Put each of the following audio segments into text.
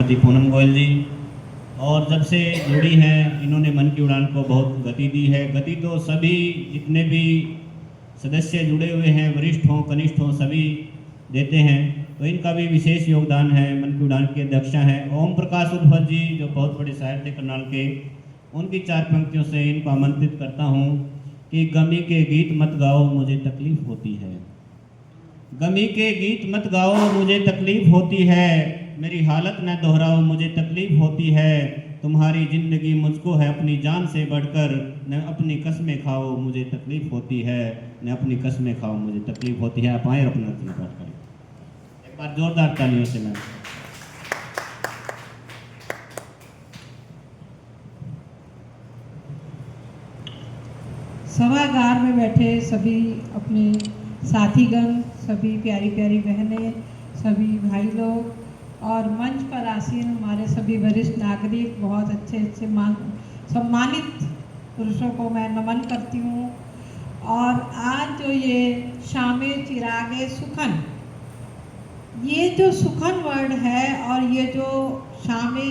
जी पूनम गोयल जी, और जब से जुड़ी हैं इन्होंने मन की उड़ान को बहुत गति दी है। गति तो सभी जितने भी सदस्य जुड़े हुए हैं, वरिष्ठ हों कनिष्ठ हों, सभी देते हैं, तो इनका भी विशेष योगदान है। मन की उड़ान के अध्यक्षा हैं ओम प्रकाश उर्फत जी, जो बहुत बड़े शायर थे करनाल के। उनकी 4 पंक्तियों से इनको आमंत्रित करता हूँ कि गमी के गीत मत गाओ मुझे तकलीफ होती है। गमी के गीत मत गाओ मुझे तकलीफ होती है, मेरी हालत न दोहराओ मुझे तकलीफ होती है। तुम्हारी ज़िंदगी मुझको है अपनी जान से बढ़कर, न अपनी कस्में खाओ मुझे तकलीफ होती है, न अपनी कस्में खाओ मुझे तकलीफ होती है। आप आए अपना रचना पाठ करें एक बार जोरदार तालियों से। मैं सभागार में बैठे सभी अपने साथीगण, सभी प्यारी प्यारी बहनें, सभी भाई लोग और मंच पर आसीन हमारे सभी वरिष्ठ नागरिक, बहुत अच्छे अच्छे सम्मानित पुरुषों को मैं नमन करती हूँ। और आज जो ये शामे चिरागे सुखन, ये जो सुखन वर्ड है और ये जो शामे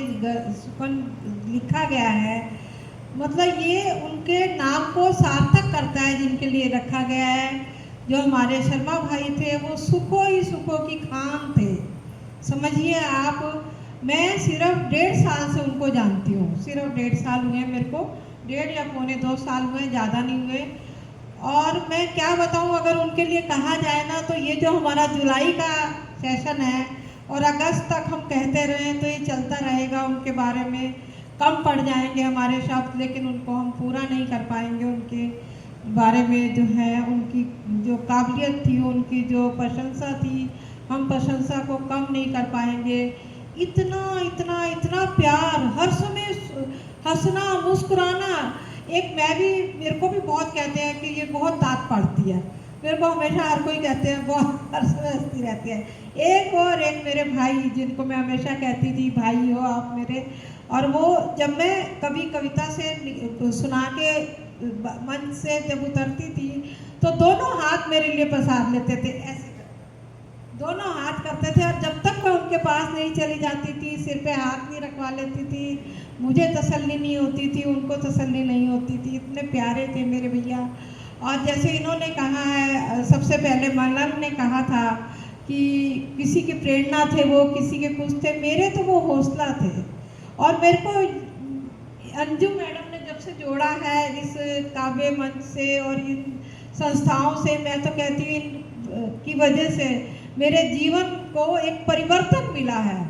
सुखन लिखा गया है, मतलब ये उनके नाम को सार्थक करता है जिनके लिए रखा गया है। जो हमारे शर्मा भाई थे वो सुखों ही सुखों की खान थे, समझिए आप। मैं सिर्फ 1.5 साल से उनको जानती हूँ, सिर्फ 1.5 साल हुए मेरे को, 1.5 या पौने 2 साल हुए, ज़्यादा नहीं हुए। और मैं क्या बताऊँ, अगर उनके लिए कहा जाए ना, तो ये जो हमारा जुलाई का सेशन है और अगस्त तक हम कहते रहें तो ये चलता रहेगा। उनके बारे में कम पड़ जाएंगे हमारे शब्द, लेकिन उनको हम पूरा नहीं कर पाएंगे। उनके बारे में जो है, उनकी जो काबिलियत थी, उनकी जो प्रशंसा थी, हम प्रशंसा को कम नहीं कर पाएंगे। इतना इतना इतना प्यार, हर समय हंसना मुस्कुराना। एक मैं भी, मेरे को भी बहुत कहते हैं कि ये बहुत दांत पड़ती है, मेरे को हमेशा हर कोई कहते हैं, बहुत हर समय हंसती रहती है। एक मेरे भाई, जिनको मैं हमेशा कहती थी भाई हो आप मेरे, और वो जब मैं कभी कविता से सुना के मंच से जब उतरती थी तो दोनों हाथ मेरे लिए पसार लेते थे, ऐसे दोनों हाथ करते थे। और जब तक मैं उनके पास नहीं चली जाती थी, सिर पे हाथ नहीं रखवा लेती थी, मुझे तसल्ली नहीं होती थी, उनको तसल्ली नहीं होती थी। इतने प्यारे थे मेरे भैया। और जैसे इन्होंने कहा है, सबसे पहले मलंग ने कहा था कि किसी की प्रेरणा थे वो, किसी के कुछ थे, मेरे तो वो हौसला थे। और मेरे को अंजू मैडम ने जब से जोड़ा है इस काव्य मंच से और इन संस्थाओं से, मैं तो कहती हूँ इनकी वजह से मेरे जीवन को एक परिवर्तन मिला है।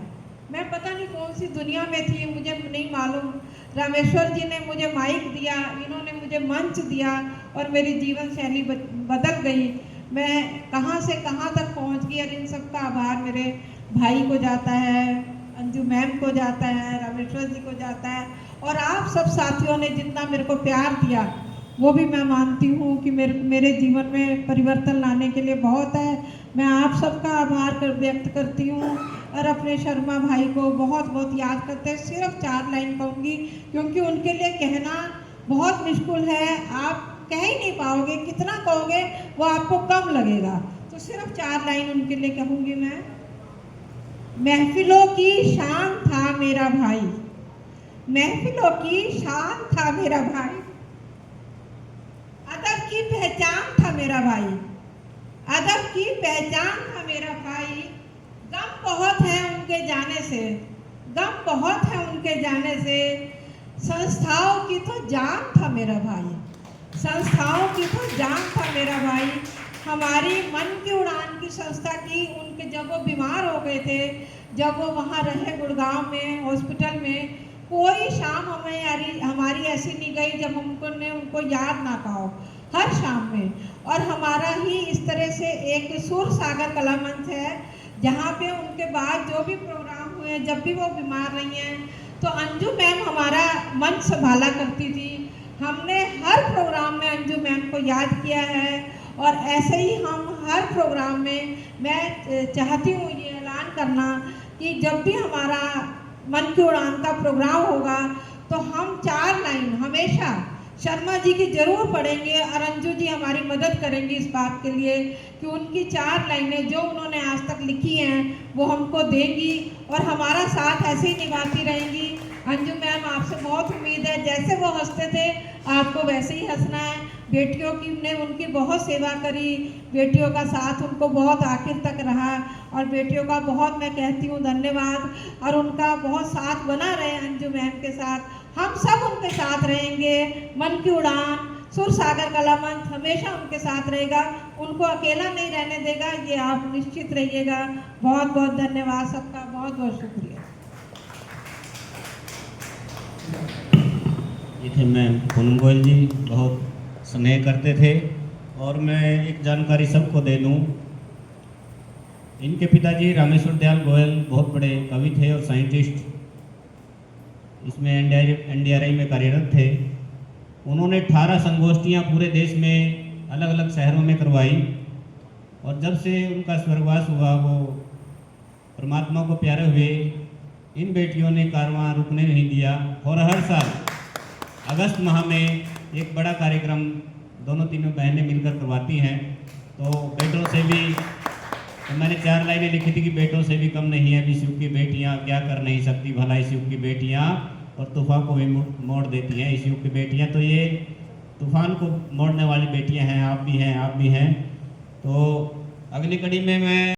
मैं पता नहीं कौन सी दुनिया में थी, मुझे नहीं मालूम। रामेश्वर जी ने मुझे माइक दिया, इन्होंने मुझे मंच दिया और मेरी जीवन शैली बदल गई। मैं कहाँ से कहाँ तक पहुँच गई। और इन सबका आभार मेरे भाई को जाता है, अंजू मैम को जाता है, रामेश्वर जी को जाता है, और आप सब साथियों ने जितना मेरे को प्यार दिया वो भी मैं मानती हूँ कि मेरे जीवन में परिवर्तन लाने के लिए बहुत है। मैं आप सबका आभार व्यक्त करती हूँ और अपने शर्मा भाई को बहुत बहुत याद करते हैं। सिर्फ 4 लाइन कहूँगी क्योंकि उनके लिए कहना बहुत मुश्किल है, आप कह ही नहीं पाओगे, कितना कहोगे वो आपको कम लगेगा। तो सिर्फ 4 लाइन उनके लिए कहूँगी मैं। महफिलों की शान था मेरा भाई, महफिलों की शान था मेरा भाई, अदब की पहचान था मेरा भाई, अदब की पहचान था मेरा भाई। गम बहुत है उनके जाने से, गम बहुत है उनके जाने से, संस्थाओं की तो जान था मेरा भाई, संस्थाओं की तो जान था मेरा भाई। हमारी मन की उड़ान की संस्था की, उनके जब वो बीमार हो गए थे, जब वो वहाँ रहे गुड़गांव में हॉस्पिटल में, कोई शाम हमारी ऐसी नहीं गई जब उनको याद ना कहा हो, हर शाम में। और हमारा ही इस तरह से एक सुर सागर कला मंच है जहाँ पे उनके बाद जो भी प्रोग्राम हुए, जब भी वो बीमार रही हैं तो अंजू मैम हमारा मंच संभाला करती थी। हमने हर प्रोग्राम में अंजू मैम को याद किया है और ऐसे ही हम हर प्रोग्राम में, मैं चाहती हूँ ये ऐलान करना कि जब भी हमारा मन की उड़ान का प्रोग्राम होगा तो हम 4 लाइन हमेशा शर्मा जी की जरूर पढ़ेंगे और अंजू जी हमारी मदद करेंगी इस बात के लिए कि उनकी 4 लाइनें जो उन्होंने आज तक लिखी हैं वो हमको देंगी और हमारा साथ ऐसे ही निभाती रहेंगी। अंजू मैम आपसे बहुत उम्मीद है, जैसे वो हंसते थे आपको वैसे ही हंसना है। बेटियों की ने उनकी बहुत सेवा करी, बेटियों का साथ उनको बहुत आखिर तक रहा और बेटियों का बहुत मैं कहती हूँ धन्यवाद और उनका बहुत साथ बना रहे अंजू मैम के साथ। हम सब उनके साथ रहेंगे। मन की उड़ान, सुर सागर कला मंच हमेशा उनके साथ रहेगा, उनको अकेला नहीं रहने देगा, ये आप निश्चित रहिएगा। बहुत बहुत धन्यवाद सबका, बहुत बहुत शुक्रिया। ये थे मैम पूनम गोयल जी, बहुत स्नेह करते थे। और मैं एक जानकारी सबको दे दूं, इनके पिताजी रामेश्वर दयाल गोयल बहुत बड़े कवि थे और साइंटिस्ट, इसमें एनडीआरआई में कार्यरत थे। उन्होंने 18 संगोष्ठियाँ पूरे देश में अलग अलग शहरों में करवाई और जब से उनका स्वर्गवास हुआ वो परमात्मा को प्यारे हुए। इन बेटियों ने कारवां रुकने नहीं दिया और हर साल अगस्त माह में एक बड़ा कार्यक्रम दोनों तीनों बहनें मिलकर करवाती हैं। तो बेटों से भी, तो मैंने 4 लाइनें लिखी थी कि बेटों से भी कम नहीं है, इस युग की बेटियां क्या कर नहीं सकती भला इस युग की बेटियां, और तूफान को भी मोड़ देती हैं इस युग की बेटियां। तो ये तूफान को मोड़ने वाली बेटियां हैं, आप भी हैं, आप भी हैं। तो अगली कड़ी में मैं